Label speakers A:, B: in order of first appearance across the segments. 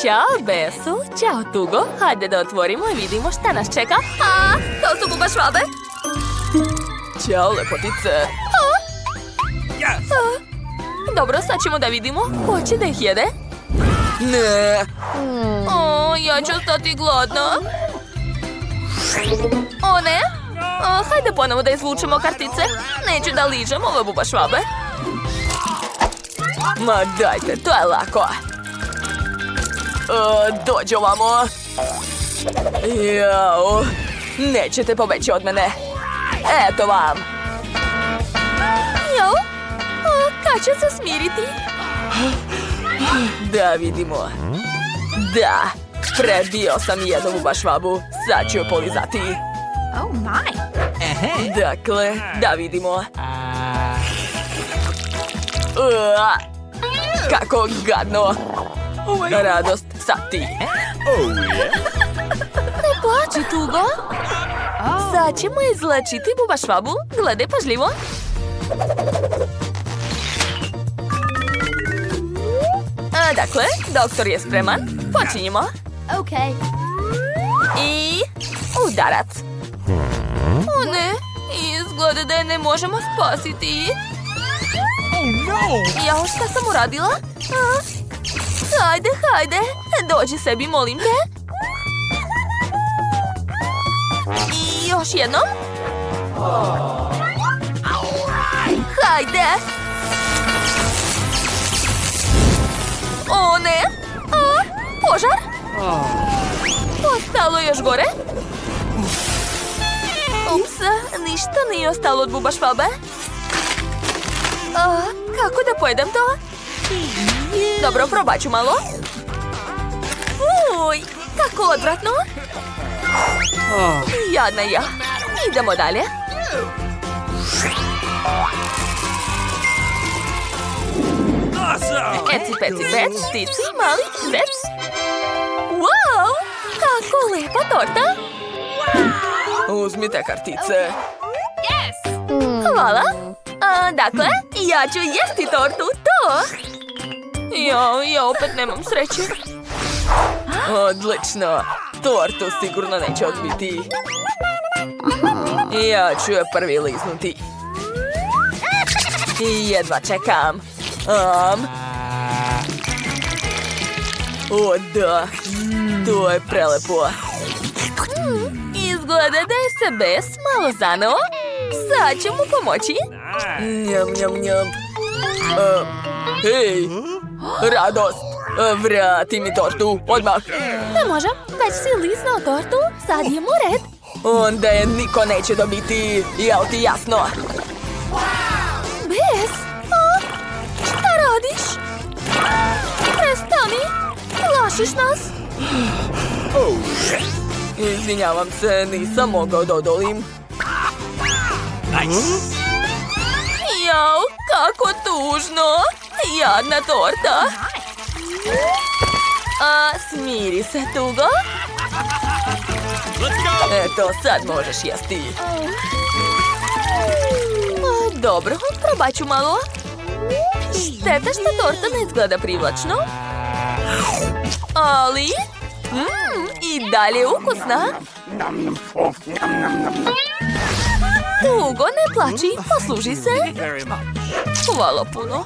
A: Ćao, Besu. Ćao, Tugo. Hajde da otvorimo i vidimo šta nas čeka. To su bubašvabe. Ćao, lepotice. Dobro, sad ćemo da vidimo ko će da ih jede. Ne. Ja ću ostati gladna. O ne. Hajde ponovo da izvučemo kartice. Neću da ližem ove bubašvabe. Ma dajte, to je lako. Dođi ovamo. Jao. Nećete pobeći od mene. Eto vam. Jao. Kad će se smiriti? Da vidimo. Da. Prebio sam jednu bubašvabu. Sad ću je polizati.
B: Oh my.
A: Dakle, da vidimo. Kako gadno. Radost, sad ti. Ne plači, Tugo. Sad ćemo izlečiti bubašvabu. Gledaj pažljivo. Dakle, doktor je spreman. Počinjemo.
B: Okay.
A: I udarac. O ne, izgleda da je ne možemo spasiti. Jao, šta sam uradila? Hajde, dođi sebi, molim te. I još jednom. Hajde. O ne, požar. Ostalo je još gore. Ups, ništa nije ostalo od bubašvabe. Kako da pojedem to? Dobro, probat ću malo. Uj, kako odvratno. Jadna ja. Idemo dalje. Eci, peci, pec, tici, mali, zec. Wow, kako lepa torta. Uzmite kartice. Hvala. Dakle, ja ću jesti tortu, to. Ja opet nemam sreće. Odlično. Tortu sigurno neće odbiti. Ja ću je prvi liznuti. Jedva čekam. O da, to je prelepo. Izgleda da je se Bes malo zaneo. Sad ću mu pomoći. Njam, njam, njam. Hej, Radost, vrati mi tortu, odmah. Ne možem, već si liznao tortu, sad je mu red. Onda je niko neće dobiti, jel ti jasno? Bes, šta radiš? Prestani, plašiš nas. Izvinjavam se, nisam mogao da odolim. Jao, kako tužno. Jadna torta. Smiri se, Tugo. Eto, sad možeš jesti. Dobro, probat ću malo. Šteta što torta ne izgleda privlačno. Ali... i dalje ukusna. Tugo, ne plači, posluži se. Hvala puno.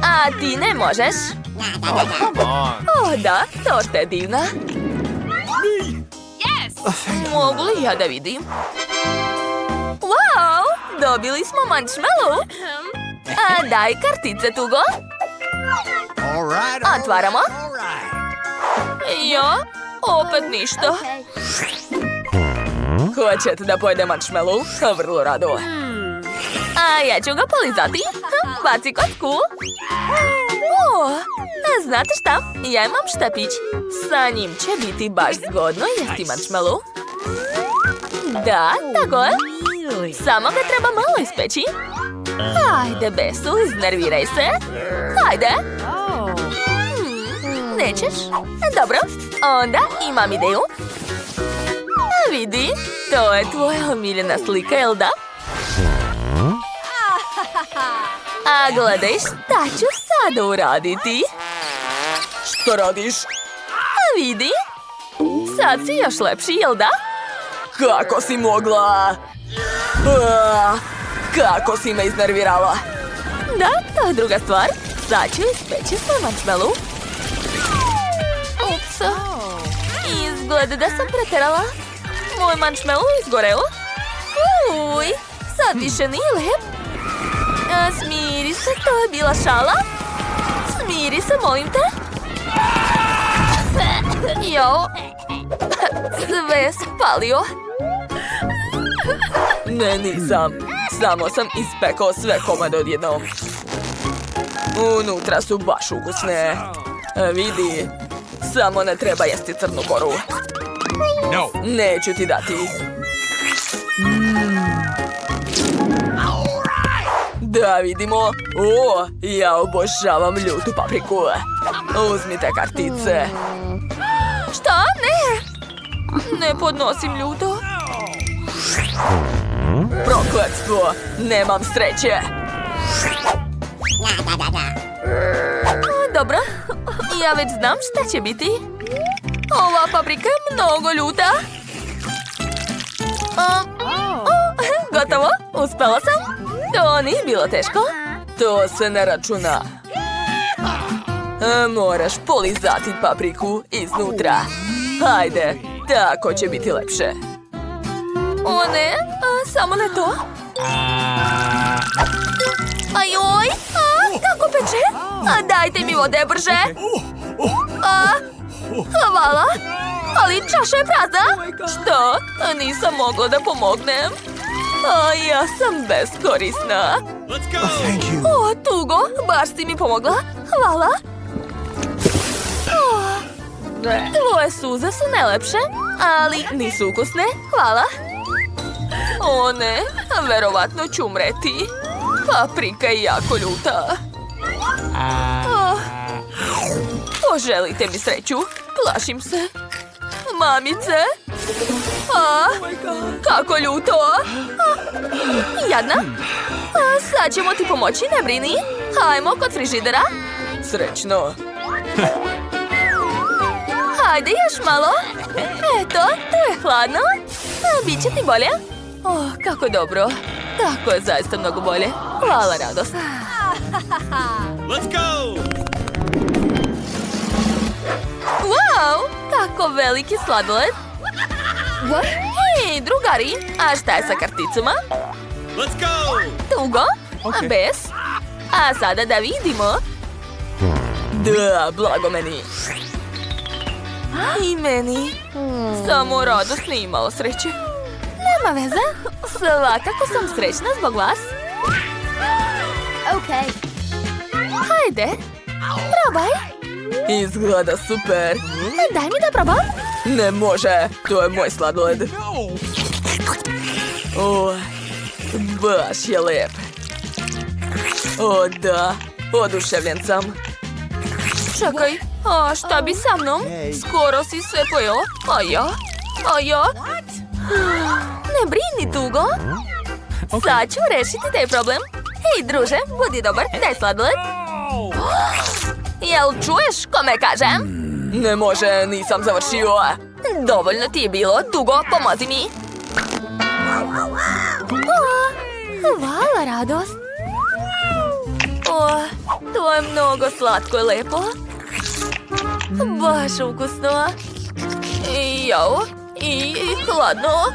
A: A ti ne možeš? O da, torta je divna. Mogu li ja da vidim? Wow, dobili smo marshmallow. Daj kartice, Tugo. Otvaramo. Ja, opet ništa. Hoćete da pojede marshmallow? Vrlo rado. A ja ću ga polizati. Baci kocku. Znate šta? Ja imam štapić. Sa njim će biti baš zgodno jesti marshmallow. Da, tako je. Samo ga treba malo ispeći. Hajde, Besu, iznerviraj se. Hajde. Nećeš? Dobro, onda imam ideju. Vidi, to je tvoja omiljena slika, jel da? A gledaj šta ću sada uraditi. Što radiš? A vidi. Sad si još lepši, jel da? Kako si mogla? Kako si me iznervirala? Da, to je druga stvar. Sad ću ispeći svoj marshmallow. Ups. Izgleda da sam preterala. Moj marshmallow izgoreo. Uj, sad više nije lep. Smiri se, to je bila šala. Smiri se, molim te. Jo. Sve je spalio. Ne, nisam. Samo sam ispekao sve komade odjednom. Unutra su baš ukusne. Vidi. Samo ne treba jesti crnu koru. Neću ti dati. Da vidimo. O, ja obožavam ljutu papriku. Uzmite kartice. Šta? Ne. Ne podnosim ljuto. Prokletstvo. Nemam sreće. Dobro. Ja već znam šta će biti. Ova paprika je mnogo ljuta. Gotovo. Uspela sam. To nije bilo teško. To se ne računa. Moraš polizati papriku iznutra. Hajde, tako će biti lepše. O ne, samo ne to. Ajoj, kako peče. Dajte mi vode brže. Hvala. Ali čaša je prazna. Što? Nisam mogla da pomognem. Ja sam beskorisna. O, tugo, baš si mi pomogla. Hvala. Tvoje suze su najlepše, ali nisu ukusne. Hvala. O ne, verovatno ću umreti. Paprika je jako ljuta. Poželite mi sreću. Plašim se. Mamice. Kako ljuto. Jadna. Sad ćemo ti pomoći, ne brini. Hajmo kod frižidera. Srećno. Hajde još malo. Eto, to je hladno. Biće ti bolje. Kako dobro. Tako je zaista mnogo bolje. Hvala, radost.
C: Let's go!
A: Wow, kako veliki sladoled. Hej, drugari, a šta je sa karticama?
C: Let's go!
A: Tugo? Bez? A sada da vidimo. Da, blago meni. I meni. Samo radost nije imalo sreće. Nema veze. Svakako sam srećna zbog vas.
B: Okay.
A: Hajde, probaj. Izgleda super. Daj mi da probam. Ne može, to je moj sladoled. O, baš je lep. O da, oduševljen sam. Čekaj, a šta bi sa mnom? Skoro si sve pojela. A ja? Ne brini, Tugo. Sad ću rešiti taj problem. Hej, druže, budi dobar, daj sladoled. Jel čuješ kome kažem? Ne može, nisam završio. Dovoljno ti je bilo, Tugo, pomozi mi. Hvala, radost. To je mnogo slatko i lepo. Baš ukusno. I hladno.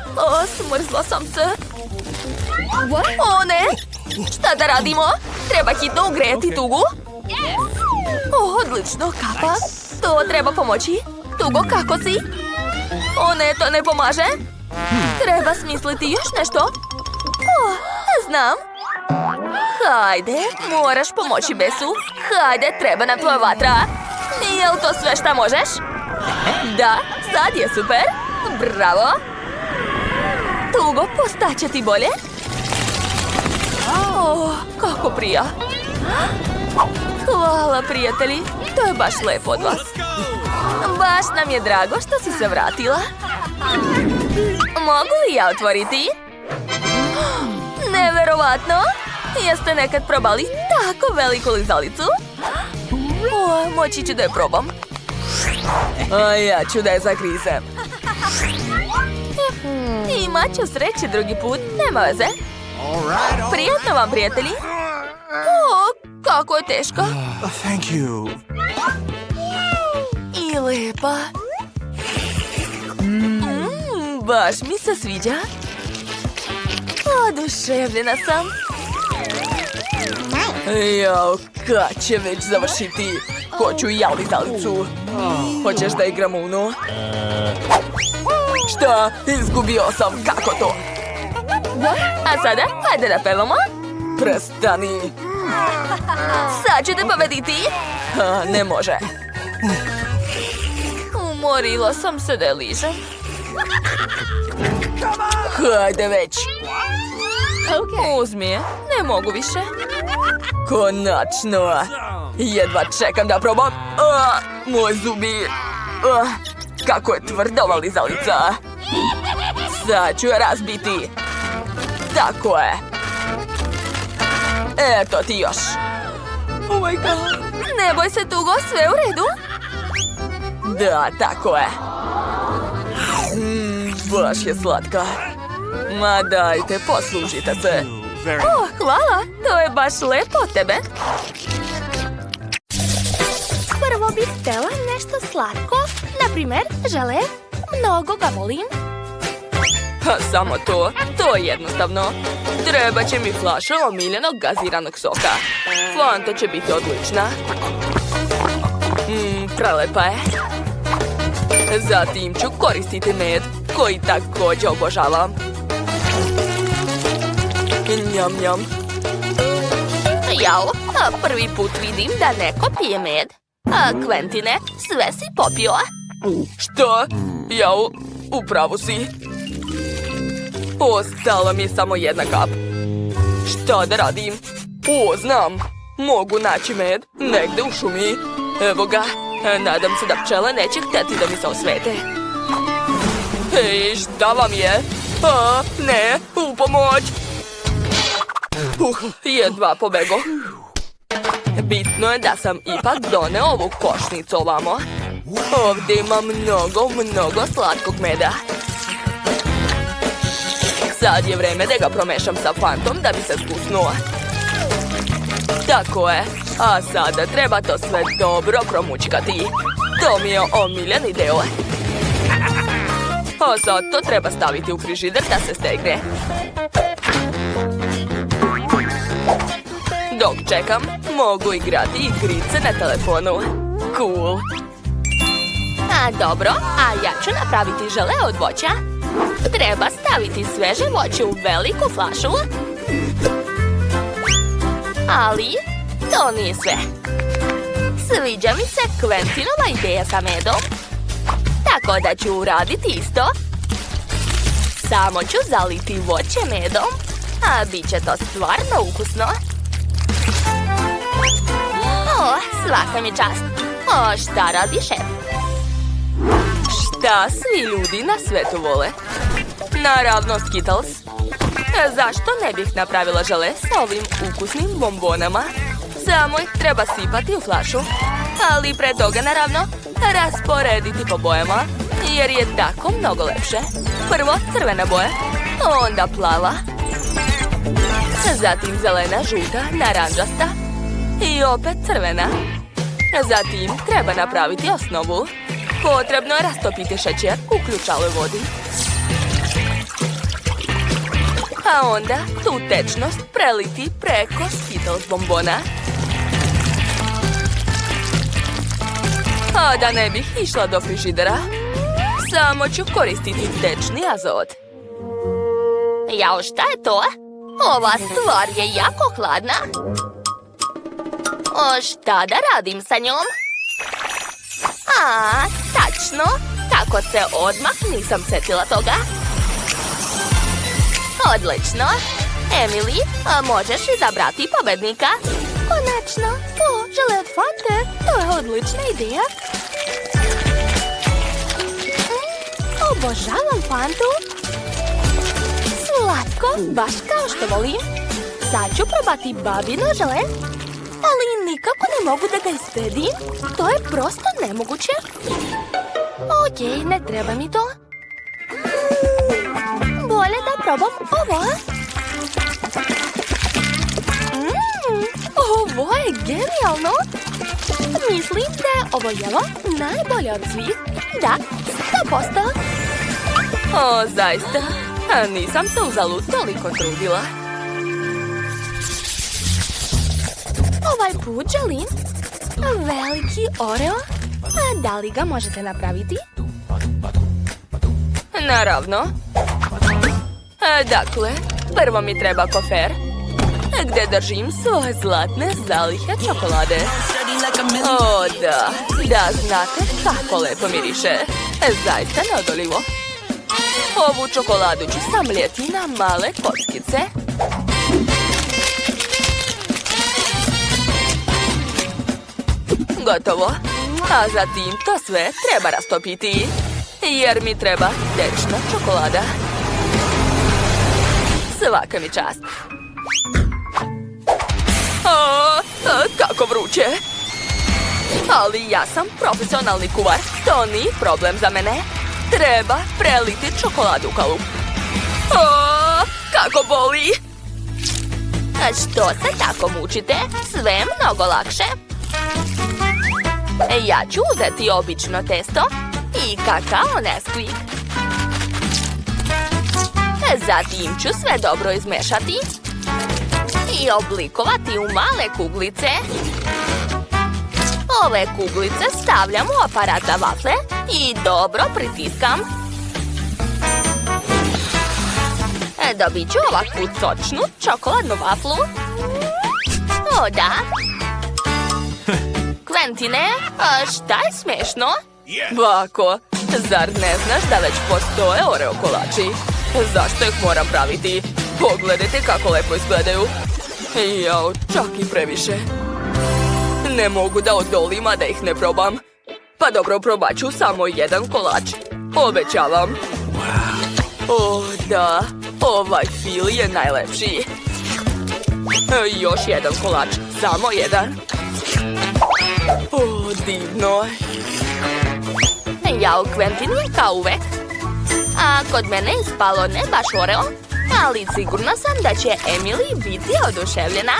A: Smrzla sam se. O ne! Šta da radimo? Treba hitno ugrejati Tugu. Odlično, kapa. To treba pomoći. Tugo, kako si? O ne, to ne pomaže. Treba smisliti još nešto. Znam. Hajde, moraš pomoći Besu. Hajde, treba nam tvoja vatra. Jel to sve šta možeš? Da, sad je super. Bravo. Tugo, postaće ti bolje? Kako prija. Hvala, prijatelji. To je baš lepo od vas. Baš nam je drago što si se vratila. Mogu li ja otvoriti? Neverovatno. Jeste nekad probali tako veliku lizalicu? O, moći ću da je probam. A ja ću da je zagrizem. Imat ću sreće drugi put, nema veze. Prijatno vam, prijatelji. O, kako je teško.
C: Thank you.
A: I lepa. Baš mi se sviđa. Oduševljena sam. Jao, kad će već završiti? Hoću i ja lizalicu. Hoćeš da igramo Uno? Šta? Izgubio sam, kako to? A sada, hajde da pevamo. Prestani. Sad ću te pobediti. Ne može. Umorila sam se da je ližem. Hajde već. Uzmi je, ne mogu više. Konačno. Jedva čekam da probam. Moj zubi. Kako je tvrda ova lizalica. Sad ću je razbiti. Tako je. Eto ti još. Oh my god. Ne boj se, Tugo, sve u redu? Da, tako je. Baš je slatka. Ma dajte, poslužite se. Hvala, to je baš lepo od tebe.
B: Prvo bih htjela nešto slatko. Naprimjer, žele. Mnogo ga volim.
A: Samo to, to je jednostavno. Treba će mi flaša omiljenog gaziranog soka. Fanta će biti odlična. Prelepa je. Zatim ću koristiti med, koji također obožavam. Njam, njam.
B: Jao, prvi put vidim da neko pije med. Quentine, sve si popio.
A: Što? Jao, upravo si. Ostala mi je samo jedna kap. Šta da radim? Znam. Mogu naći med negde u šumi. Evo ga. Nadam se da pčele neće hteti da mi se osvete. Hej, šta vam je? Ne, u pomoć! Jedva pobego. Bitno je da sam ipak doneo ovu košnicu ovamo. Ovdje ima mnogo slatkog meda. Sad je vreme da ga promešam sa Fantom da bi se skusnuo. Tako je. A sada treba to sve dobro promućkati. To mi je omiljeni deo. A sad to treba staviti u frižider da se stegne. Dok čekam, mogu igrati igrice na telefonu. Cool.
B: Dobro, a ja ću napraviti žele od voća. Treba staviti sveže voće u veliku flašu. Ali to nije sve. Sviđa mi se Quentinova ideja sa medom. Tako da ću uraditi isto. Samo ću zaliti voće medom, a bit će to stvarno ukusno. Svaka mi čast. Šta radi šef?
A: Šta svi ljudi na svetu vole? Naravno Skittles. Zašto ne bih napravila žele sa ovim ukusnim bombonama? Samo ih treba sipati u flašu. Ali pre toga, naravno, rasporediti po bojama, jer je tako mnogo lepše. Prvo crvena boja, onda plava. Zatim zelena, žuta, naranđasta i opet crvena. Zatim treba napraviti osnovu. Potrebno je rastopiti šećer u ključaloj vodi. A onda tu tečnost preliti preko Skittles bombona. A da ne bih išla do frižidera, samo ću koristiti tečni azot.
B: Jao, šta je to? Ova stvar je jako hladna. Šta da radim sa njom? Tačno. Kako se odmah nisam setila toga. Odlično. Emily, možeš izabrati pobednika? Konačno. Žele od Fante. To je odlična ideja. Obožavam Fantu. Slatko, baš kao što volim. Sad ću probati babino žele, ali nikako ne mogu da ga ispedim. To je prosto nemoguće. Okej, ne treba mi to. Bolje da probam ovo. Ovo je genijalno. Mislim da je ovo jelo najbolje od svih. Da, 100%.
A: O, zaista. Nisam se uzalud toliko trudila.
B: Ovaj put želim veliki Oreo. Da li ga možete napraviti?
A: Naravno. Dakle, prvo mi treba kofer, gdje držim svoje zlatne zalihe čokolade. O, da. Da, znate kako lepo miriše. Zaista neodoljivo. Ovu čokoladu ću samljeti na male kockice. Gotovo. A zatim to sve treba rastopiti. Jer mi treba tečna čokolada. Svaka mi čast. Kako vruće. Ali ja sam profesionalni kuvar. To nije problem za mene. Treba preliti čokoladu u kalup. Kako boli.
B: Što se tako mučite? Sve je mnogo lakše. Ja ću uzeti obično testo i kakao Nesquik. Zatim ću sve dobro izmešati i oblikovati u male kuglice. Ove kuglice stavljam u aparat za vafle i dobro pritiskam. Dobit ću ovakvu sočnu čokoladnu vaflu. O, da. Quentine, šta je smešno?
A: Bako, zar ne znaš da već postoje Oreo kolači? Zašto ih moram praviti? Pogledajte kako lepo izgledaju. Jao, čak i previše. Ne mogu da odolim, a da ih ne probam. Pa dobro, probat ću samo jedan kolač. Obećavam. O, da. Ovaj fil je najlepši. Još jedan kolač. Samo jedan. O, divno.
B: Jao, Quentin je kao uvek. A kod mene je ispalo ne baš Oreo, ali sigurna sam da će Emily biti oduševljena.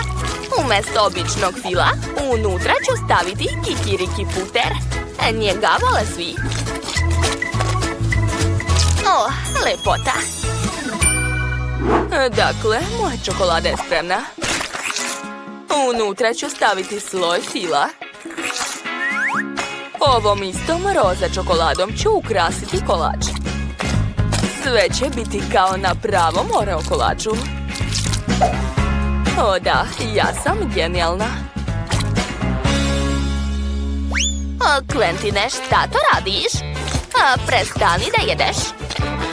B: Umjesto običnog fila, unutra ću staviti kikiriki puter. Njega vole svi. O, lepota.
A: Dakle, moja čokolada je spremna. Unutra ću staviti sloj fila. Ovom istom roza čokoladom ću ukrasiti kolač. Sve će biti kao na pravom Oreo kolaču. O da, ja sam genijalna.
B: Quentine, šta to radiš? Prestani da jedeš.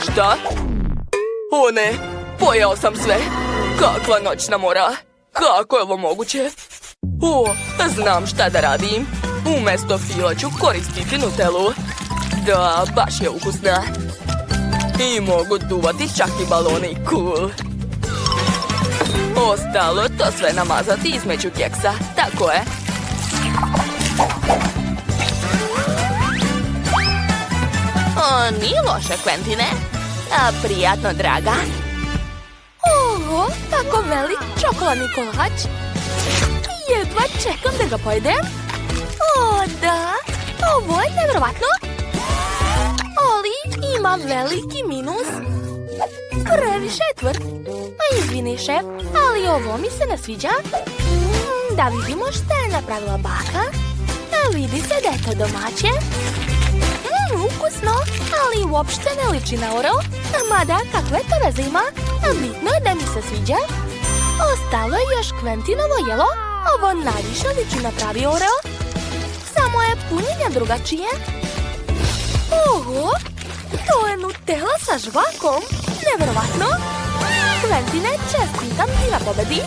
A: Šta? O ne, pojeo sam sve. Kakva noćna mora. Kako je ovo moguće? O, znam šta da radim. Umjesto fila ću koristiti Nutellu. Da, baš je ukusna. I mogu duvati čak i baloni, cool. Ostalo to sve namazati između keksa, tako je.
B: Nije loše, Quentine. Prijatno, draga. Oho, tako velik čokoladni kolač. Jedva čekam da ga pojedem. O, da, ovo je nevjerovatno. Ali ima veliki minus. Previše je tvrd. Izvini, šef, ali ovo mi se ne sviđa. Da vidimo šta je napravila baka. Vidi se da je to domaće. Ukusno, ali uopšte ne liči na Oreo. Mada, kakve to veze ima? Bitno je da mi se sviđa. Ostalo je još Quentinovo jelo. Ovo najviše liči na pravi Oreo. Samo je punjenje drugačije. Oho, to je Nutella sa žvakom. Nevjerovatno. Quentine, čestitam ti na pobedi.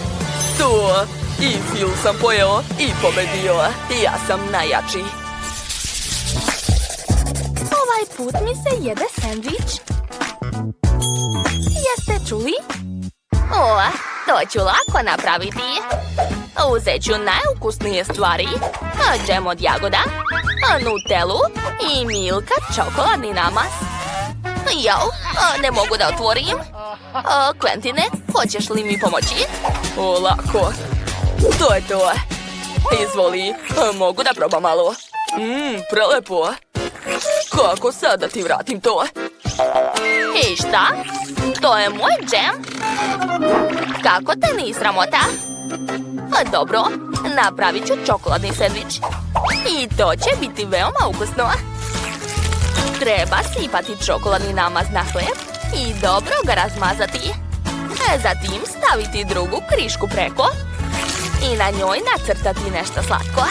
A: To, i fil sam pojeo i pobedio. Ja sam najjači.
B: Ovaj put mi se jede sendvič. Jeste čuli? O, To ću lako napraviti. Uzet ću najukusnije stvari. Džem od jagoda, Nutellu i Milka čokoladni namaz. Jao, ne mogu da otvorim. Quentine, hoćeš li mi pomoći?
A: Lako. To je to. Izvoli, mogu da probam malo. Prelepo. Kako sad da ti vratim to?
B: I šta? To je moj džem? Kako te nije sramota? Dobro, napravit ću čokoladni sendvič. I to će biti veoma ukusno. Treba sipati čokoladni namaz na hleb i dobro ga razmazati. Zatim staviti drugu krišku preko i na njoj nacrtati nešto slatko.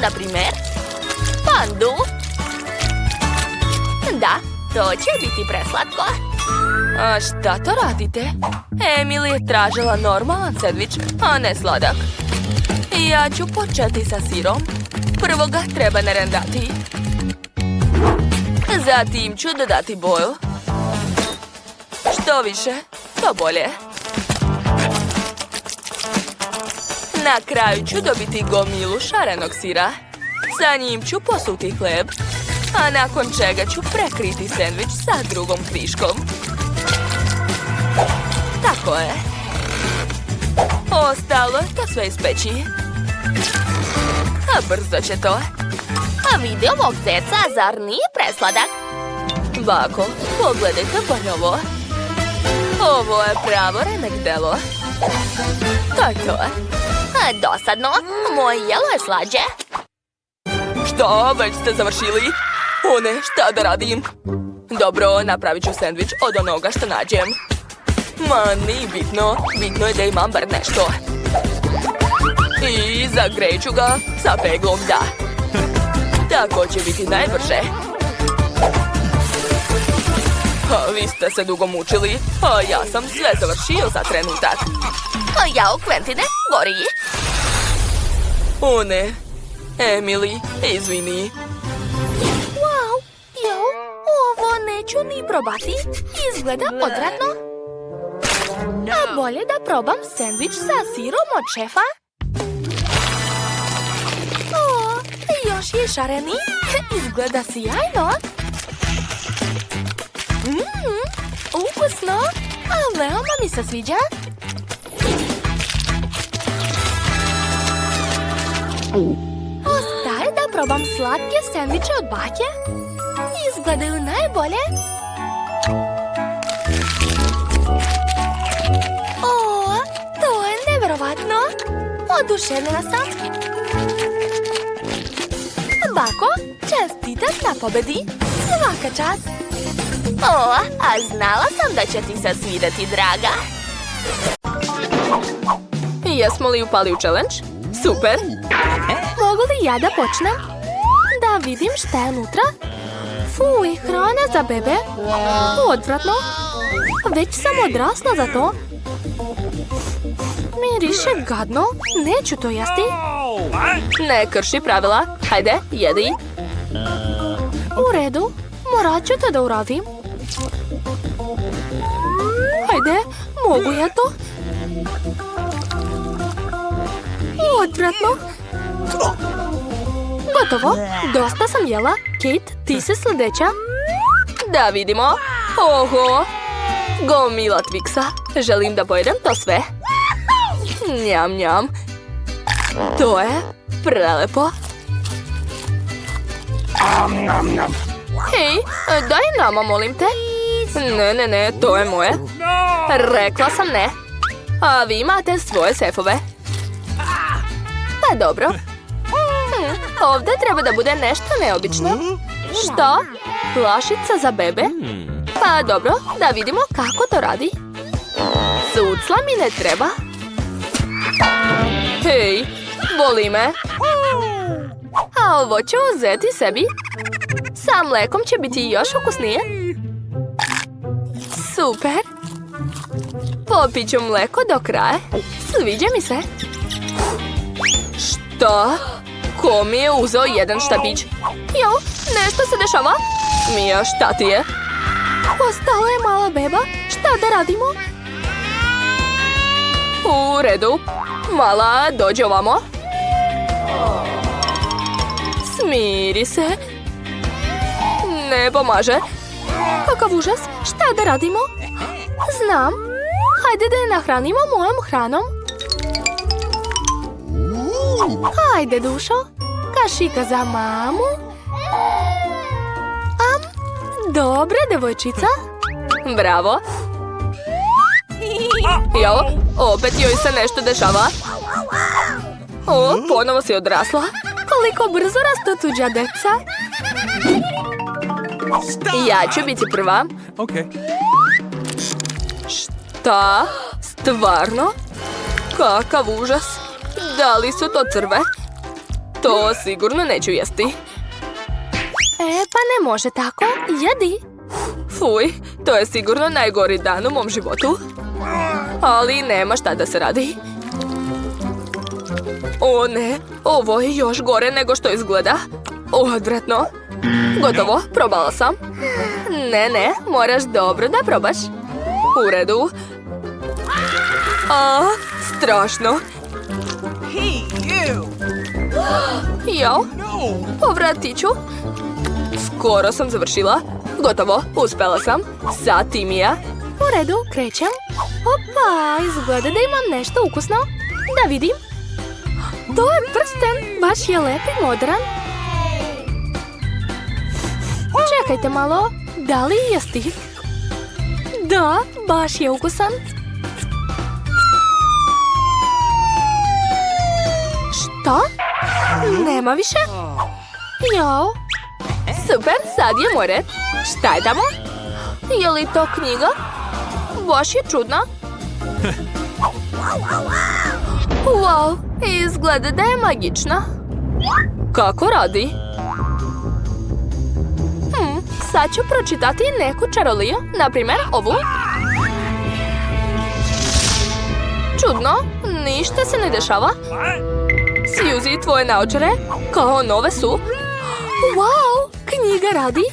B: Na primjer, pandu. Da, to će biti preslatko.
A: A šta to radite? Emily je tražila normalan sendvič, a ne sladak. Ja ću početi sa sirom. Prvo ga treba narendati. Zatim ću dodati boju. Što više, to bolje. Na kraju ću dobiti gomilu šarenog sira. Sa njim ću posuti hleb, a nakon čega ću prekriti sendvič sa drugom kriškom. Tako je. Ostalo je to sve ispeći. A brzo će to.
B: A vidi ovog zeca, zar nije presladak?
A: Bako, pogledajte bolje ovo. Ovo je pravo remek delo. To je to.
B: Dosadno, moje jelo je slađe.
A: Šta, već ste završili? O ne, šta da radim? Dobro, napravit ću sendvič od onoga što nađem. Ma, nije bitno. Bitno je da imam bar nešto. I zagrejit ću ga sa peglom, da. Tako će biti najbrže. Vi ste se dugo mučili, a ja sam sve završio za trenutak.
B: Jao, Quentine, gori.
A: O ne, Emily, izvini.
B: Wow, jao, ovo neću ni probati. Izgleda odvratno. A bolje da probam sendvič sa sirom od šefa. O, još je šareni. Izgleda sjajno. Ukusno, a veoma mi se sviđa. Ostaje da probam slatke sendviče od bake. Izgledaju najbolje. O, to je neverovatno. Oduševljena sam. Bako, čestitam na pobedi. Svaka čast. O, a znala sam da će ti se svideti, draga.
A: Jesmo li upali u challenge? Super!
B: Mogu li ja da počnem? Da vidim šta je unutra. Fuj, hrana za bebe. Odvratno. Već sam odrasla za to. Miriše gadno. Neću to jesti.
A: Ne krši pravila. Hajde, jedi.
B: U redu. Morat ću to da uradim.
A: Hajde, mogu ja to?
B: Odvratno. Gotovo. Dosta sam jela. Kate, ti si sljedeća.
A: Da vidimo. Oho! Gomila Twixa. Želim da pojedem to sve. Njam, njam. To je prelepo. Hej, daj nama, molim te. Ne, to je moje. Rekla sam ne. A vi imate svoje sefove. Pa dobro. Ovdje treba da bude nešto neobično. Što? Flašica za bebe? Pa dobro, da vidimo kako to radi. Cucla mi ne treba. Hej, boli me. A ovo ću uzeti sebi. Sa mlekom će biti još ukusnije. Super. Popit ću mleko do kraja. Sviđa mi se. Šta? Ko mi je uzeo jedan štapić? Jo, nešto se dešava. Mija, šta ti je?
B: Ostala je mala beba. Šta da radimo?
A: U redu. Mala, dođi ovamo. Smiri se. Ne pomaže. Kakav užas. Šta da radimo? Znam. Hajde da je nahranimo mojom hranom. Hajde, dušo. Kašika za mamu. Dobra, devojčica. Bravo. Jo, opet joj se nešto dešava. O, ponovo si odrasla. Koliko brzo rastu tuđa deca. Ja ću biti prva.
C: Okay.
A: Šta? Stvarno? Kakav užas. Da li su to crve? To sigurno neću jesti. Pa ne može tako. Jedi. Fuj, to je sigurno najgori dan u mom životu. Ali nema šta da se radi. O ne, ovo je još gore nego što izgleda. Odvratno. Gotovo, probala sam. Ne, moraš dobro da probaš. U redu. Strašno. Jo, povratit ću. Skoro sam završila. Gotovo, uspela sam. Sad ti, Mija. U redu, krećem. Opa, izgleda da imam nešto ukusno. Da vidim. To je prsten, baš je lep i modran. Čekajte malo, da li je stiv? Da, baš je ukusan. Šta? Nema više? Jo. Super, sad je moj red. Šta je tamo? Je li to knjiga? Baš je čudna. Wow, izgleda da je magična. Kako radi? Sad ću pročitati neku čaroliju, na primjer ovu. Čudno, ništa se ne dešava. Suzy, tvoje naočare, kao nove su. Wow, knjiga radi.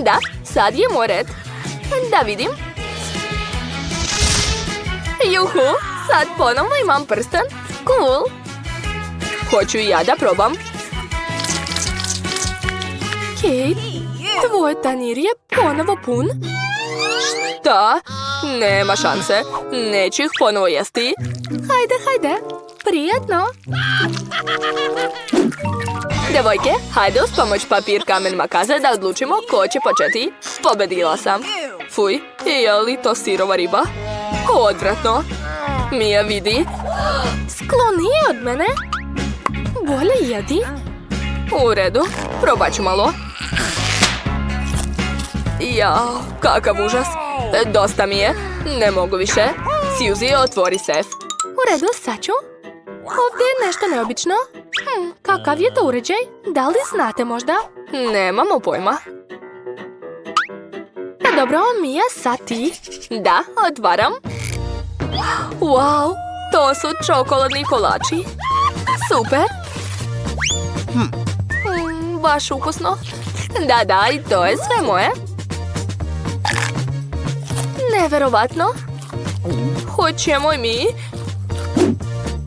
A: Da, sad je moj red. Da vidim. Juhu, sad ponovno imam prsten. Cool. Hoću i ja da probam. Kate, tvoj tanjir je ponovo pun. Šta? Nema šanse. Neću ih ponovo jesti. Hajde. Prijetno. Devojke, hajde uz pomoć papir, kamen, makaze da odlučimo ko će početi. Pobedila sam. Fuj, je li to sirova riba? Odvratno. Mija, vidi. Sklonije od mene. Bolje jedi. U redu, probat ću malo. Jao, kakav užas. Dosta mi je. Ne mogu više. Suzy, otvori sef. U redu, sad ću. Ovdje je nešto neobično. Kakav je to uređaj? Da li znate možda? Nemamo pojma. Dobro, Mija, sad ti. Da, otvaram. Wow, to su čokoladni kolači. Super. Baš ukusno. Da, i to je sve moje. Neverovatno. Hoćemo i mi.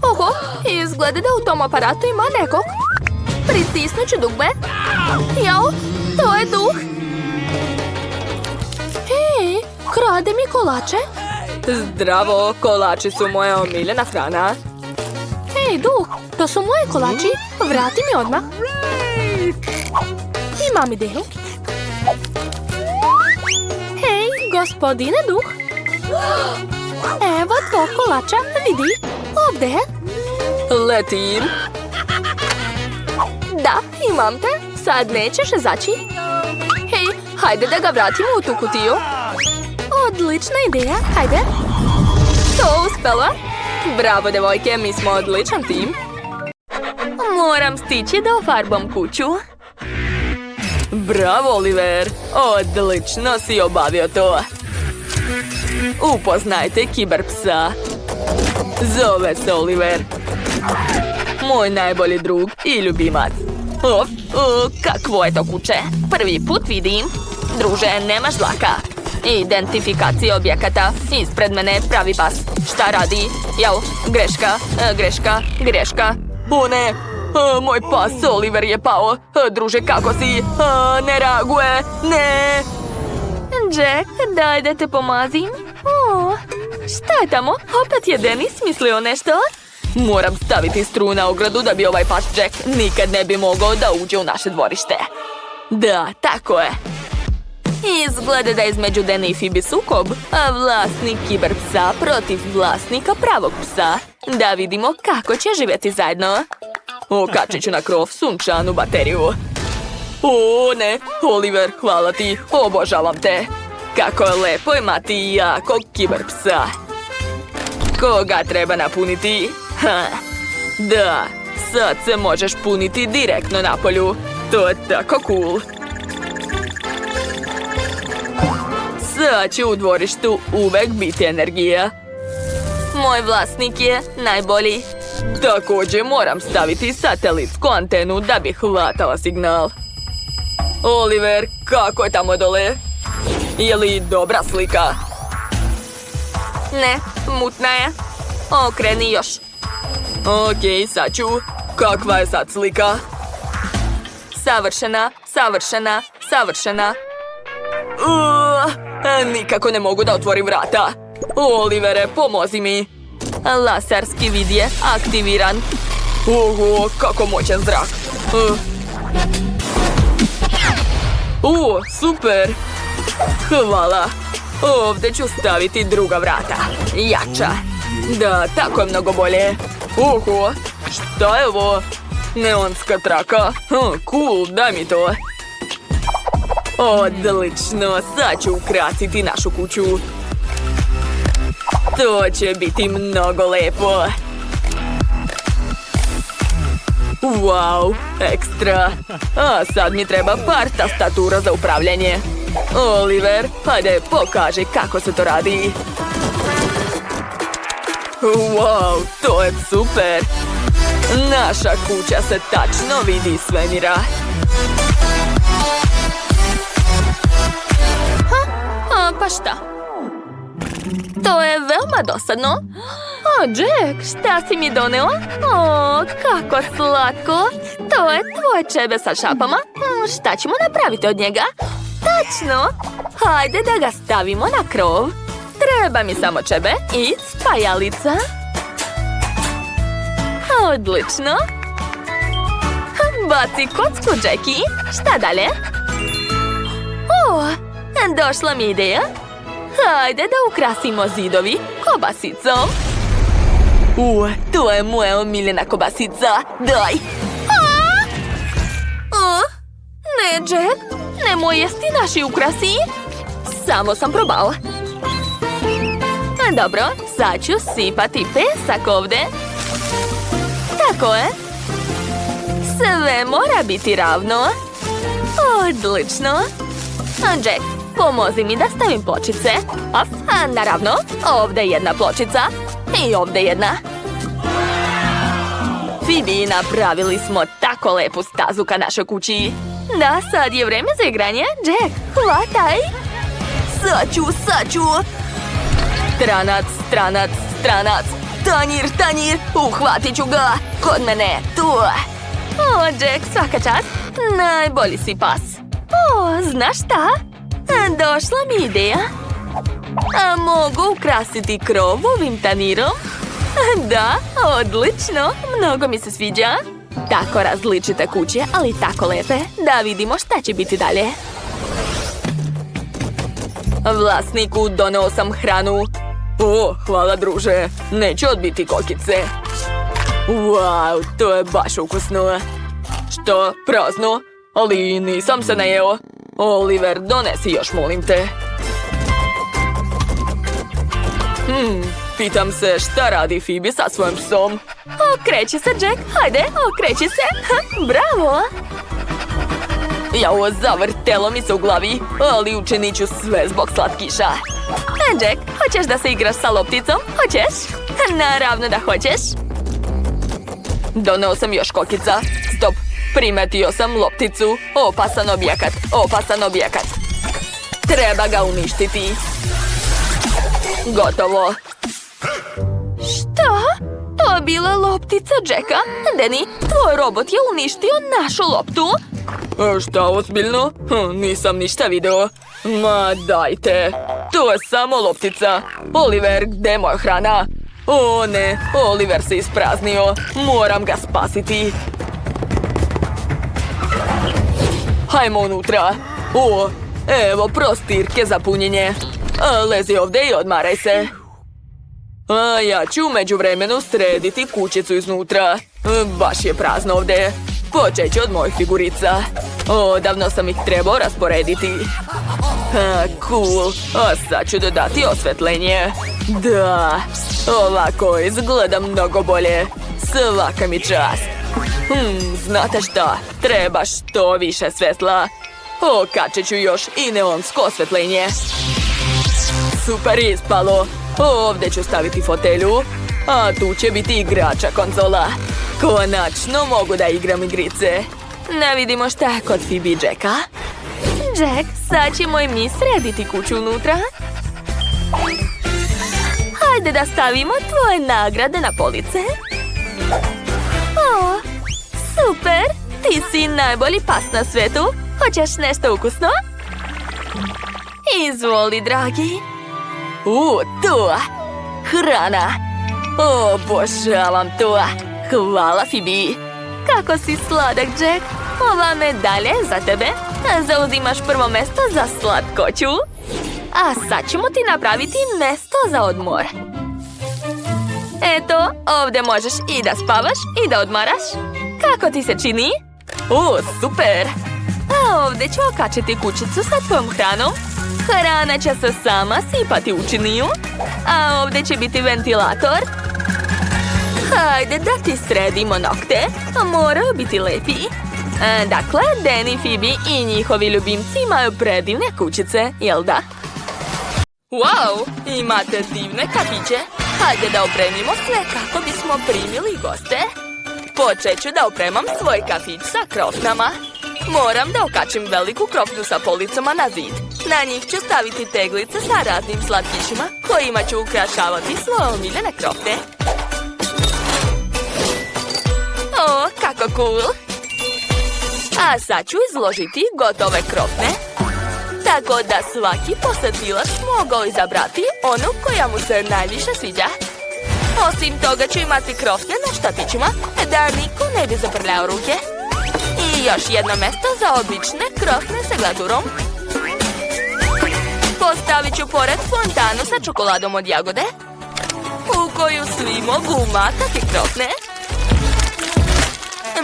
A: Oho, izgleda da u tom aparatu ima nekog. Pritisnut ću dugme. Jao, to je duh. Hej, krade mi kolače. Zdravo, kolači su moja omiljena hrana. Hej, duh, to su moji kolači. Vrati mi odmah. Imam ideju. Hej, gospodine duh. Evo tvoj kolača, vidi. Ovdje. Letim. Da, imam te. Sad nećeš zaći. Hej, hajde da ga vratimo u tu kutiju. Odlična ideja, hajde. To uspela. Bravo, devojke, mi smo odličan tim. Moram stići da ofarbam kuću. Bravo, Oliver. Odlično si obavio to. Upoznajte kiberpsa. Zove se Oliver. Moj najbolji drug i ljubimac. Kakvo je to kuće? Prvi put vidim. Druže, nemaš dlaka. Identifikacija objekata. Ispred mene je pravi pas. Šta radi? Jao, greška. O ne, moj pas Oliver je pao. Druže, kako si? Ne reaguje, ne. Jack, daj da te pomazim. Šta je tamo? Opet je Denis mislio nešto? Moram staviti struju na ogradu da bi ovaj pas Jack nikad ne bi mogao da uđe u naše dvorište. Da, tako je. Izgleda da je između Dana i Phoebe sukob, a vlasnik kiber psa protiv vlasnika pravog psa. Da vidimo kako će živjeti zajedno. Okačit ću na krov sunčanu bateriju. O ne, Oliver, hvala ti, obožavam te. Kako je lepo imati jakog kiber psa. Koga treba napuniti? Da, sad se možeš puniti direktno na polju. To je tako cool. Sad će u dvorištu uvek biti energija. Moj vlasnik je najbolji. Također moram staviti satelitsku antenu da bi hvatala signal. Oliver, kako je tamo dole? Je li dobra slika? Ne, mutna je. Okreni još. Okej, sad ću. Kakva je sad slika? Savršena. Nikako ne mogu da otvorim vrata. Olivere, pomozi mi. Laserski vid je aktiviran. Oho, kako moćan zrak. Super. Hvala. Ovdje ću staviti druga vrata. Jača. Da, tako je mnogo bolje. Oho, šta je ovo? Neonska traka. Cool, daj mi to. Odlično, sad ću ukrasiti našu kuću. To će biti mnogo lepo. Wow, ekstra. A sad mi treba par tastatura za upravljanje. Oliver, hajde, pokaži kako se to radi. Wow, to je super. Naša kuća se tačno vidi iz svemira. Pa šta? To je veoma dosadno. Jack, šta si mi doneo? Kako slatko. To je tvoje čebe sa šapama. Šta ćemo napraviti od njega? Tačno. Hajde da ga stavimo na krov. Treba mi samo čebe i spajalica. Odlično. Baci kocku, Jackie. Šta dalje? Došla mi ideja. Hajde da ukrasimo zidovi kobasicom. To je moja omiljena kobasica. Daj. Ne, Jack. Nemoj jesti naši ukrasi. Samo sam probao. Dobro, sad ću sipati pesak ovdje. Tako je. Sve mora biti ravno. Odlično. Jack, pomozi mi da stavim pločice. Naravno, ovdje jedna pločica i ovdje jedna. Phoebe, napravili smo tako lepu stazu ka našoj kući. Da, sad je vreme za igranje. Jack, hvataj. Sad ću. Stranac. Tanjir. Uhvatit ću ga. Kod mene, tu. Jack, svaka čast. Najbolji si pas. Znaš šta? Došla mi ideja. Mogu ukrasiti krov ovim tanirom? Da, odlično. Mnogo mi se sviđa. Tako različite kuće, ali tako lepe. Da vidimo šta će biti dalje. Vlasniku, doneo sam hranu. Hvala druže. Neću odbiti kokice. Wow, to je baš ukusno. Što? Prazno? Ali nisam se najeo. Oliver, donesi još, molim te. Pitam se šta radi Phoebe sa svojim psom. Okreći se, Jack. Hajde, okreći se. Bravo. Jao, zavrtelo mi se u glavi, ali učinit ću sve zbog slatkiša. Jack, hoćeš da se igraš sa lopticom? Hoćeš? Naravno da hoćeš. Doneo sam još kokica. Stop. Primetio sam lopticu. Opasan objekat. Treba ga uništiti. Gotovo.
B: Šta? To je bila loptica Jacka. Danny, tvoj robot je uništio našu loptu.
A: Šta, ozbiljno? Nisam ništa video. Ma dajte. To je samo loptica. Oliver, gdje je moja hrana? O ne, Oliver se ispraznio. Moram ga spasiti. Hajmo unutra. O, evo prostirke za punjenje. Lezi ovdje i odmaraj se. A ja ću u međuvremenu srediti kućicu iznutra. Baš je prazno ovdje. Počet ću od mojih figurica. Odavno sam ih trebao rasporediti. Cool. A sad ću dodati osvetljenje. Da, ovako izgleda mnogo bolje. Svaka mi čast. Znate šta? Treba što više svjetla. Okačit ću još i neonsko osvetljenje. Super ispalo. Ovdje ću staviti fotelju, a tu će biti igrača konzola. Konačno mogu da igram igrice. Ne vidimo šta je kod Phoebe i Jacka.
B: Jack, sad ćemo i mi srediti kuću unutra. Hajde da stavimo tvoje nagrade na police. O, super! Ti si najbolji pas na svetu. Hoćeš nešto ukusno? Izvoli, dragi.
A: To! Hrana! Obožavam to! Hvala, Phoebe!
B: Kako si sladak, Jack. Ova medalja je za tebe. Zauzimaš prvo mesto za slatkoću. A sad ćemo ti napraviti mesto za odmor. Eto, ovdje možeš i da spavaš i da odmaraš. Kako ti se čini?
A: Super!
B: A ovdje ću okačiti kućicu sa tvojom hranom. Hrana će se sama sipati u činiju. A ovdje će biti ventilator. Hajde da ti sredimo nokte. Moraju biti lepi. Dakle, Danny, Phoebe i njihovi ljubimci imaju predivne kućice, jel da?
A: Wow, imate divne kafiće. Hajde da opremimo sve kako bismo primili goste. Počet ću da opremam svoj kafić sa krofnama. Moram da okačim veliku krofnu sa policama na zid. Na njih ću staviti teglice sa raznim slatkišima kojima ću ukrašavati svoje omiljene krofne. O, kako cool! A sad ću izložiti gotove krofne, tako da svaki posetilac mogao izabrati onu koja mu se najviše sviđa. Osim toga ću imati krofne na štatićima da niko ne bi zaprljao ruke. I još jedno mjesto za obične krofne sa glazurom. Postavit ću pored fontanu sa čokoladom od jagode, u koju svi mogu umakati krofne.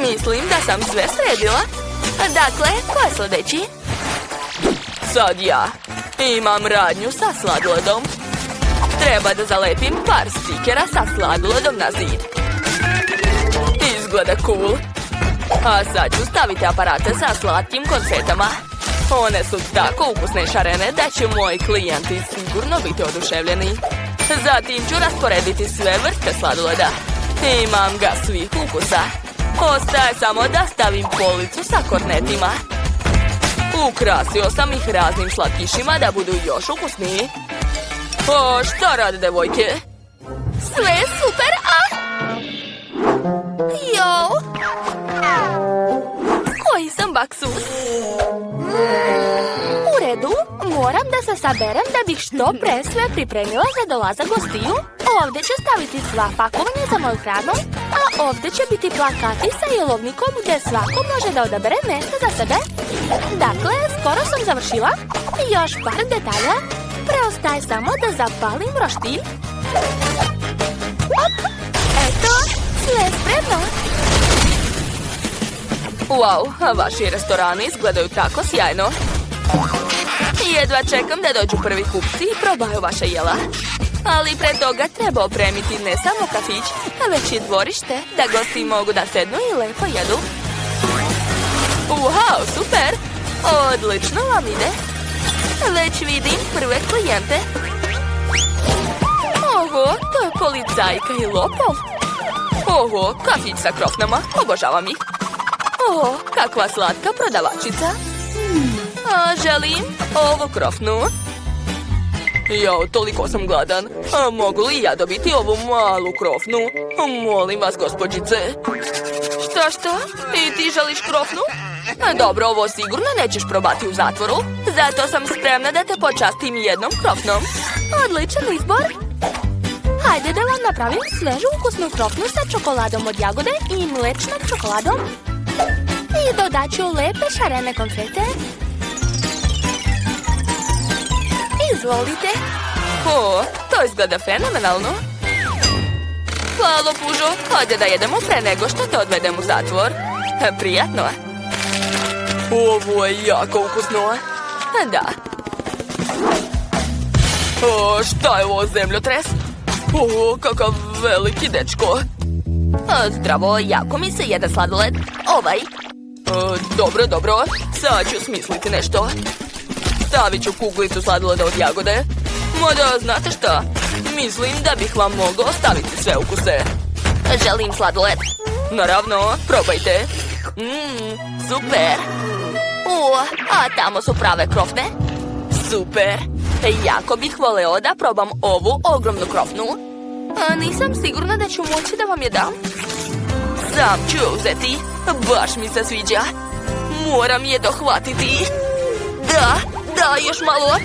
A: Mislim da sam sve sredila. Dakle, ko je sljedeći? Sad ja. Imam radnju sa sladoledom. Treba da zalepim par stikera sa sladoledom na zid. Izgleda cool. A sad ću staviti aparate sa slatkim konfetama. One su tako ukusne i šarene da će moji klijenti sigurno biti oduševljeni. Zatim ću rasporediti sve vrste sladoleda. Imam ga svih ukusa. Ostaje samo da stavim policu sa kornetima. Ukrasio sam ih raznim slatkišima da budu još ukusniji. O, šta rade devojke?
B: Sve super, Jo! Koji sam baksus? U redu, moram da se saberem da bih što pre sve pripremila za dolazak gostiju. Ovdje ću staviti sva pakovanja za moju hranu, a ovdje će biti plakati sa jelovnikom gdje svako može da odabere mjesto za sebe. Dakle, skoro sam završila. Još par detalja. Preostaje samo da zapalim roštilj. Op, eto, sve spremno.
A: Wow, a vaši restorani izgledaju tako sjajno. Jedva čekam da dođu prvi kupci i probaju vaše jela. Ali pre toga treba opremiti ne samo kafić, već i dvorište, da gosti mogu da sednu i lepo jedu. Wow, super! Odlično vam ide. Već vidim prve klijente. Oho, to je policajka i lopov. Oho, kafić sa krofnama, obožavam ih. Oho, kakva slatka prodavačica. Želim ovu krofnu. Jao, toliko sam gladan. Mogu li ja dobiti ovu malu krofnu? Molim vas, gospođice. Što? I ti želiš krofnu? Dobro, ovo sigurno nećeš probati u zatvoru. Zato sam spremna da te počastim jednom krofnom.
B: Odličan izbor. Hajde da vam napravim svežu ukusnu krofnu sa čokoladom od jagode i mlečnom čokoladom. I dodat ću lepe šarene konfete. Izvolite.
A: To izgleda fenomenalno. Hvala, pužo. Hajde da jedemo pre nego što te odvedem u zatvor. Prijatno. Ovo je jako ukusno. Da. Šta je ovo, zemljotres? Kakav veliki dečko.
B: Zdravo, jako mi se jede sladoled. Ovaj.
A: Dobro. Sad ću smisliti nešto. Stavit ću kuglicu sladoleda od jagode. Mada, znate šta? Mislim da bih vam mogao staviti sve ukuse.
B: Želim sladoled.
A: Naravno, probajte.
B: Super. A tamo su prave krofne.
A: Super.
B: Jako bih voleo da probam ovu ogromnu krofnu. Nisam sigurna da ću moći da vam je dam.
A: Sam ću je uzeti. Baš mi se sviđa. Moram je dohvatiti. Da, još malo.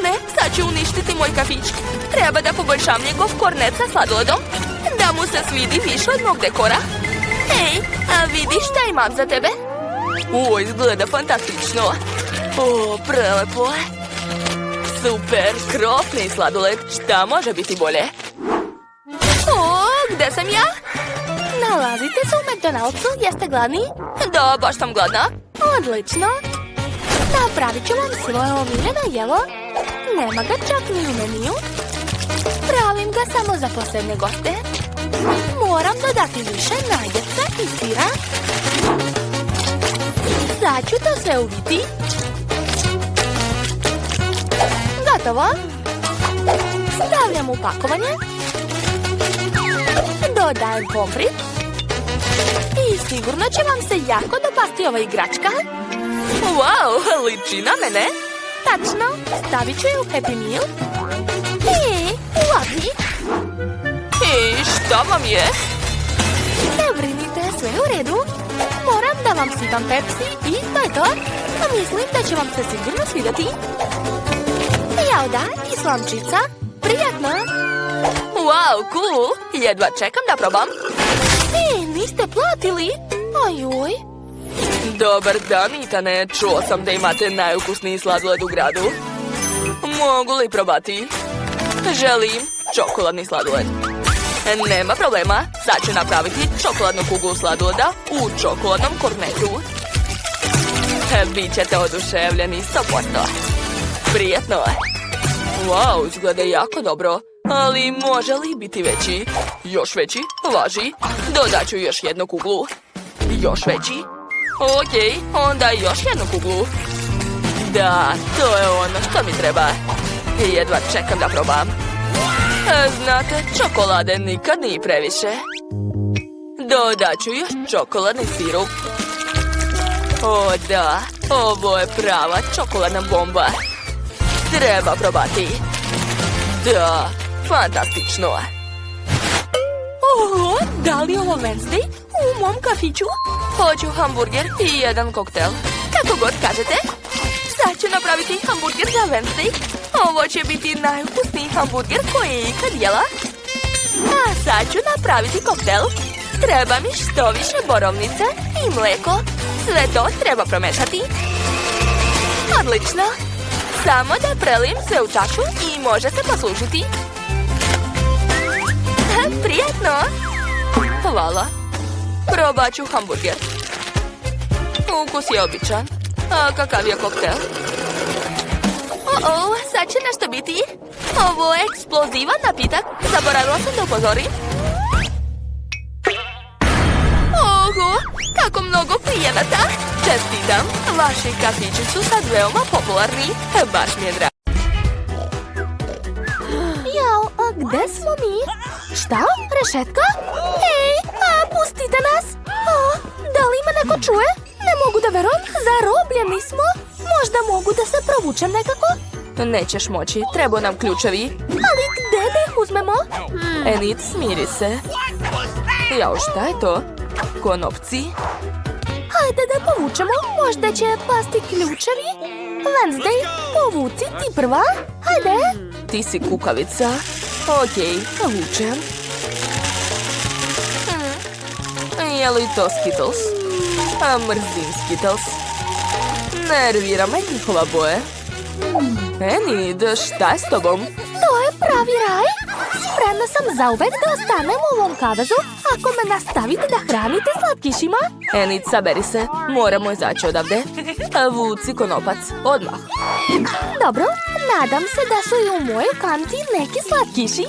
B: Ne, sad ću uništiti moj kafić. Treba da poboljšam njegov kornet sa sladoledom. Da mu se svidi više od mog dekora. Hej, a vidiš šta imam za tebe?
A: Izgleda fantastično. Prelepo. Super, krofni sladoled. Šta može biti bolje?
B: Gde sam ja? Nalazite se u McDonald'su, jeste gladni?
A: Da, baš sam gladna.
B: Odlično. Napravit ću vam svoje omiljeno jelo. Nema ga čak ni u meniju. Pravim ga samo za posebne goste. Moram dodati više naljepca i sira. Sad ću to sve uviti. Gotovo. Stavljam u pakovanje. Dodajem pomfrit. I sigurno će vam se jako dopasti ova igračka.
A: Wow, liči na mene.
B: Tačno, stavit ću je u Happy Meal. Ulazi.
A: Šta vam je?
B: Ne brinite, sve je u redu. Moram da vam sipam Pepsi i to je to. Mislim da će vam se sigurno svidjeti. Jauda i slamčica. Prijatno.
A: Wow, cool. Jedva čekam da probam.
B: Niste platili? Ajoj.
A: Dobar dan, Itane. Čuo sam da imate najukusniji sladoled u gradu. Mogu li probati? Želim čokoladni sladoled. Nema problema. Sad ću napraviti čokoladnu kuglu sladoleda u čokoladnom kornetu. Bićete oduševljeni 100%. Prijetno je. Wow, izgleda jako dobro. Ali može li biti veći? Još veći? Važi. Dodat ću još jednu kuglu. Još veći. Okej, onda još jednu kuglu. Da, to je ono što mi treba. Jedva čekam da probam. Znate, čokolade nikad nije previše. Dodat ću još čokoladni sirup. Da, ovo je prava čokoladna bomba. Treba probati. Da, fantastično.
B: Da li je ovo Wednesday? U mom kafiću?
A: Hoću hamburger i jedan koktel.
B: Kako god kažete. Sad ću napraviti hamburger za Wednesday. Ovo će biti najukusniji hamburger koji je ikad jela. A sad ću napraviti koktel. Treba mi što više borovnice i mleko. Sve to treba promešati. Odlično. Samo da prelijem sve u čašu i može se poslužiti. Prijetno.
A: Hvala. Probat ću hamburger. Ukus je običan. A kakav je koktel?
B: Sad će nešto biti. Ovo je eksplozivan napitak. Zaboravila sam da upozorim. Kako mnogo klijenata.
A: Čestitam. Vaši kafići su sad veoma popularni. Baš mi je drago.
B: Jao, a gde smo mi? Šta? Rešetka? Hej, pustite nas. Da li ima neko čuje? Ne mogu da verujem, zarobljeni smo. Možda mogu da se provučem nekako?
A: Nećeš moći, treba nam ključevi.
B: Ali gde da ih uzmemo?
A: Enid, smiri se. Jao, šta je to? Konopci?
B: Hajde da povučemo, možda će pasti ključevi. Wednesday, povuci ti prva. Hajde.
A: Ti si kukavica. Okej, povučem. Je li to Skittles? Mrzim Skittles. Nervira me njihova boje. Enid, šta je s tobom?
B: To je pravi raj. Spremna sam zauvek da ostanem u ovom kavezu ako me nastavite da hranite slatkišima.
A: Enid, saberi se. Moramo izaći odavde. Vuci konopac, odmah.
B: Dobro, nadam se da su i u mojoj kanti neki slatkiši.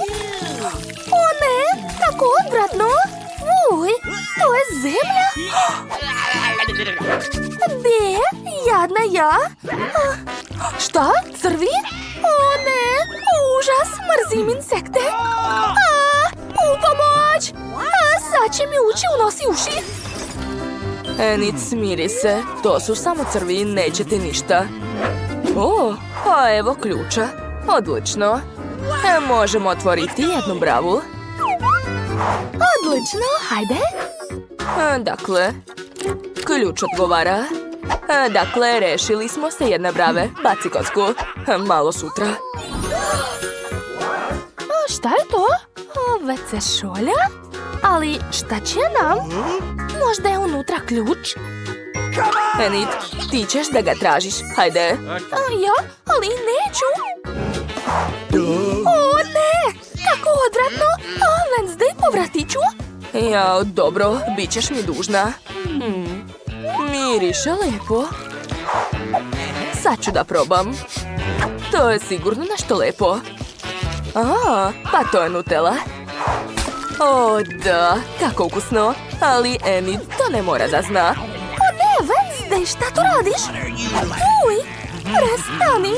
B: O ne, kako odvratno. Uj, to je zemlja. Gde? Jadna ja. Šta? Crvi? O ne, užas, mrzim insekte. U pomoć! Sad će mi ući u nos i uši.
A: Enid, smiri se. To su samo crvi, neće ti ništa. O, a evo ključa. Odlično. Možemo otvoriti jednu bravu.
B: Odlično, hajde.
A: Dakle, ključ odgovara. Dakle, rešili smo se jedne brave. Baci kocku. Malo sutra.
B: Šta je to? WC šolja? Ali šta će nam? Možda je unutra ključ?
A: Enid, ti ćeš da ga tražiš. Hajde.
B: Ja? Ali neću. O ne! Kako odvratno! Wednesday, povratiću?
A: Ja, dobro, bit ćeš mi dužna. Miriše lepo. Sad ću da probam. To je sigurno nešto lepo. Pa to je Nutella. O, da, kako ukusno. Ali Enid to ne mora da zna.
B: O ne, Wednesday, šta tu radiš? Uj, prestani.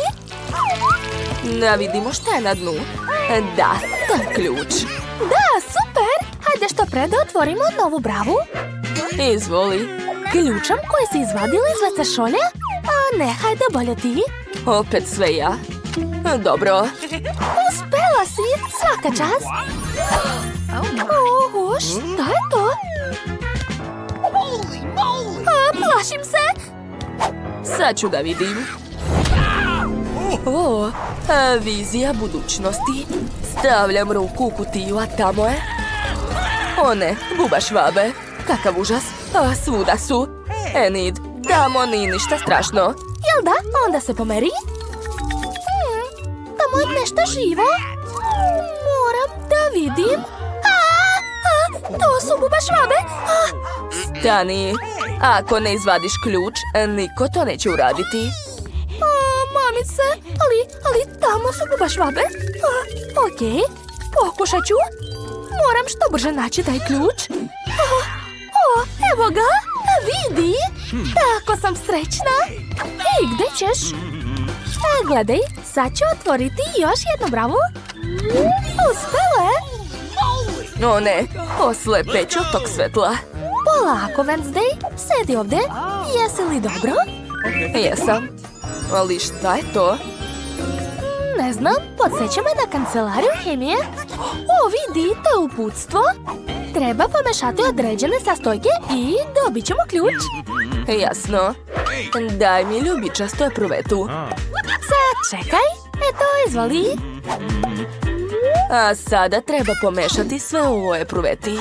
A: Da vidimo šta je na dnu. Da, to je ključ.
B: Da, super. Hajde što pre da otvorimo novu bravu.
A: Izvoli.
B: Ključem koji si izvadila iz WC šolja? Ne, hajde bolje ti.
A: Opet sve ja. Dobro.
B: Uspela si, svaka čast. Oho, šta je to? Plašim se.
A: Sad ću da vidim. O, vizija budućnosti. Stavljam ruku u kutiju, a tamo je... O ne, bubaš vabe. Kakav užas. Svuda su. Enid, tamo nije ništa strašno.
B: Jel da? Onda se pomeri. Tamo je nešto živo. Moram da vidim. To su bubaš vabe.
A: Stani. Ako ne izvadiš ključ, niko to neće uraditi.
B: Mamice, ali tamo su bubaš vabe. Okej, pokušat ću. Moram što brže naći taj ključ. Evo ga, vidi. Tako sam srećna. I gde ćeš? Gledaj, sad ću otvoriti još jednu bravu. Uspelo je.
A: O ne, oslepeću od tog svetla.
B: Polako, Wednesday, sedi ovde. Jesi li dobro?
A: Jesam. Ali šta je to?
B: Ne znam, podsjeća me na kancelariju hemije. O, vidi, to je uputstvo. Treba pomešati određene sastojke i dobit ćemo ključ.
A: Jasno. Daj mi ljubičasto epruvetu.
B: Sad čekaj, eto, izvoli.
A: A sada treba pomešati sve u ovoj epruveti.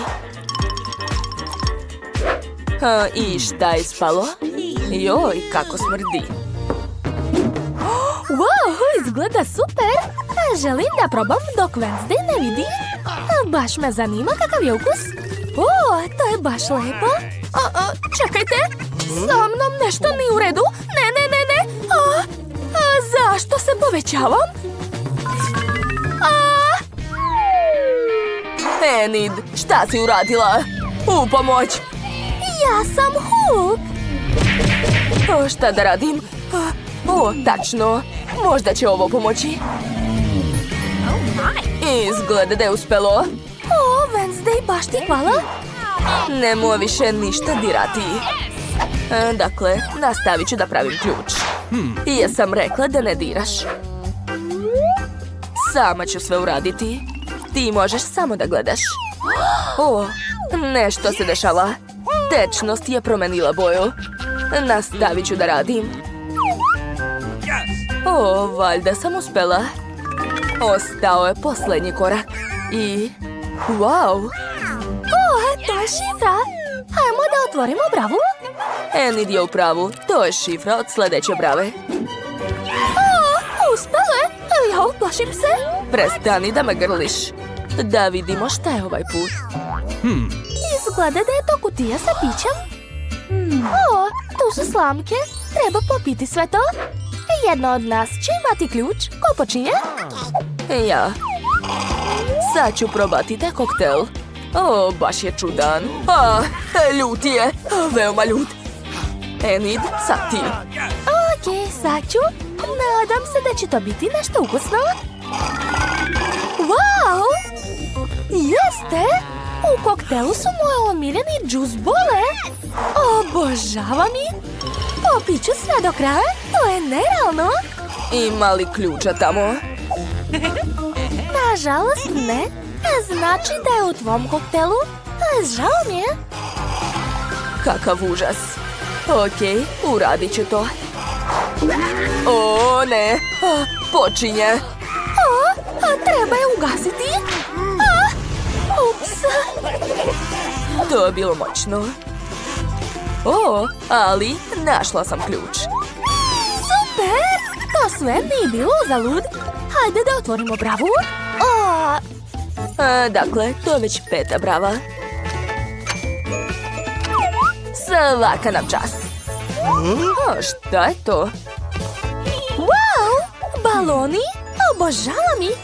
A: I šta je ispalo? Joj, kako smrdi.
B: Wow, izgleda super. Želim da probam dok Wednesday ne vidi. Baš me zanima kakav je ukus. O, to je baš lepo. Čekajte, sa mnom nešto nije u redu. Ne. Zašto se povećavam?
A: Enid, šta si uradila? U pomoć!
B: Ja sam Hulk.
A: Šta da radim? O, tačno. Možda će ovo pomoći. Izgleda da je uspelo.
B: O, Wednesday, baš ti hvala.
A: Nemoj više ništa dirati. Dakle, nastavit ću da pravim ključ. Jesam rekla da ne diraš. Sama ću sve uraditi. Ti možeš samo da gledaš. O, nešto se dešava. Tečnost je promenila boju. Nastavit ću da radim. O, valjda sam uspela. Ostao je posljednji korak. I... wow!
B: O, to je šifra. Hajmo da otvorimo bravu.
A: Enid je u pravu. To je šifra od sljedeće brave.
B: O, uspelo je. Ja uplašim se.
A: Prestani da me grliš. Da vidimo šta je ovaj put.
B: Izgleda da je to kutija sa pićem. O, tu su slamke. Treba popiti sve to. Jedna od nas će imati ključ. Ko počinje?
A: Ja. Sad ću probati taj koktel. O, baš je čudan. Ljut je. Veoma ljut. Enid, sad ti.
B: Okej, sad ću. Nadam se da će to biti nešto ukusno. Wow! Jeste! U koktelu su moje omiljeni džus bole. Obožavam ih. Popit ću sve do kraja. To je nerealno.
A: Ima li ključa tamo?
B: Nažalost ne. Znači da je u tvom koktelu. Žao mi je.
A: Kakav užas. Okej, uradit ću to. O, ne. Počinje.
B: Treba je ugasiti. Ups.
A: To je bilo moćno. O, ali našla sam ključ.
B: Super! To sve nije bilo uzalud. Hajde da otvorimo bravu.
A: Dakle, to je već 5. brava. Svaka nam čast. Šta je to?
B: Wow! Baloni? Obožavam ih.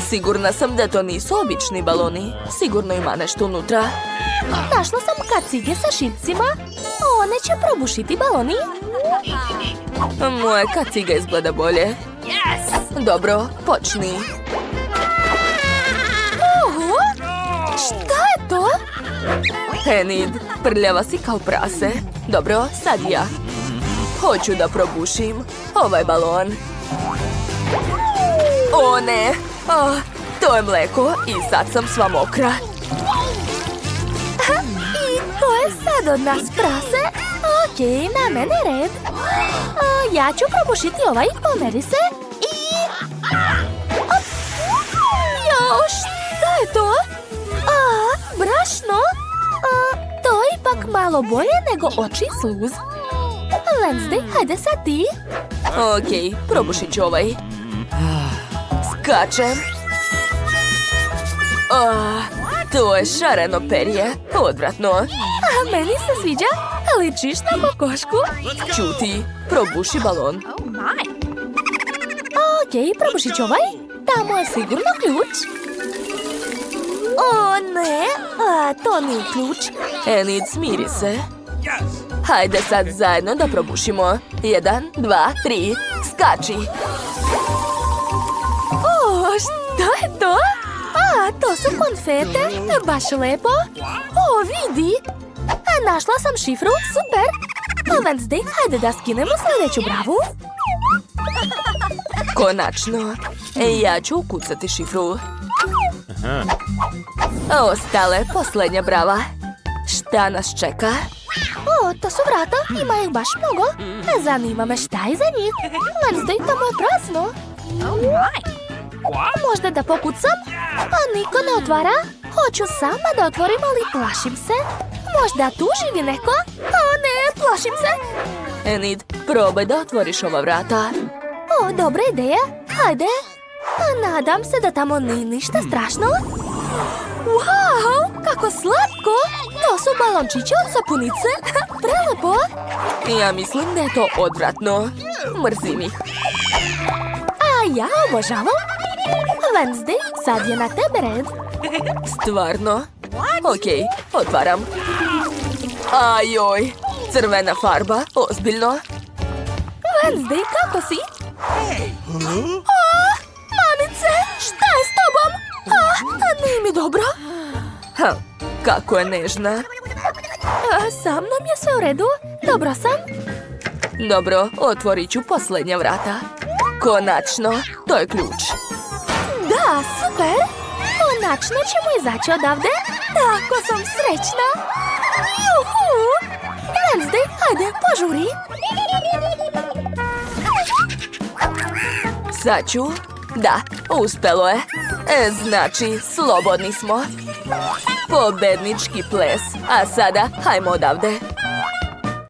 A: Sigurna sam da to nisu obični baloni. Sigurno ima nešto unutra.
B: Našla sam kacige sa šipcima. One će probušiti baloni.
A: Moja kaciga izgleda bolje. Dobro, počni.
B: Oho! Šta je to?
A: Enid, prljava si kao prase. Dobro, sad ja. Hoću da probušim ovaj balon. O ne! To je mleko i sad sam sva mokra.
B: I to je sad od nas prase. Okej, na mene red. Ja ću probušiti ovaj, pomeri se. I... Jo, šta je to? Brašno? To je ipak malo bolje nego oči sluz. Wednesday, hajde sad ti.
A: Okej, probušit ću ovaj. Skačem. To je šareno perje. Odvratno.
B: Meni se sviđa. Ličiš na kokošku.
A: Ćuti, probuši balon.
B: Okej, probušit ću ovaj. Tamo je sigurno ključ. O ne, to nije ključ.
A: Enid, smiri se. Hajde sad zajedno da probušimo. 1, 2, 3, skači.
B: O, šta je to? To su konfete, baš lepo. O, vidi. Našla sam šifru, super. Wednesday, hajde da skinemo sljedeću bravu.
A: Konačno. Ja ću ukucati šifru. Ostale posljednja brava. Šta nas čeka?
B: O, to su vrata, ima ih baš mnogo. Zanima me šta je za njih. Wednesday, tamo je prazno. Možda da pokucam? Niko ne otvara. Hoću sama da otvorim, ali plašim se. Možda tu živi neko? Ne, plašim se.
A: Enid, probaj da otvoriš ova vrata.
B: O, dobra ideja. Hajde. Nadam se da tamo nije ništa strašno. Wow, kako slatko. To su balončići od sapunice. Prelepo.
A: Ja mislim da je to odvratno. Mrzim ih.
B: Ja obožavam. Wednesday, sad je na tebe red.
A: Stvarno? Okej, otvaram. Ajoj, crvena farba, ozbiljno.
B: Wednesday, kako si? Mamice, šta je s tobom? Nije mi dobro.
A: Kako je nežna.
B: Sa mnom je sve u redu. Dobro sam.
A: Dobro, otvorit ću posljednja vrata. Konačno, to je ključ.
B: Da, super! Konačno ćemo izaći odavde. Tako sam srećna. Juhu! Wednesday, hajde, požuri.
A: Sad ću. Da, uspelo je. Znači, slobodni smo. Pobednički ples. A sada, hajmo odavde.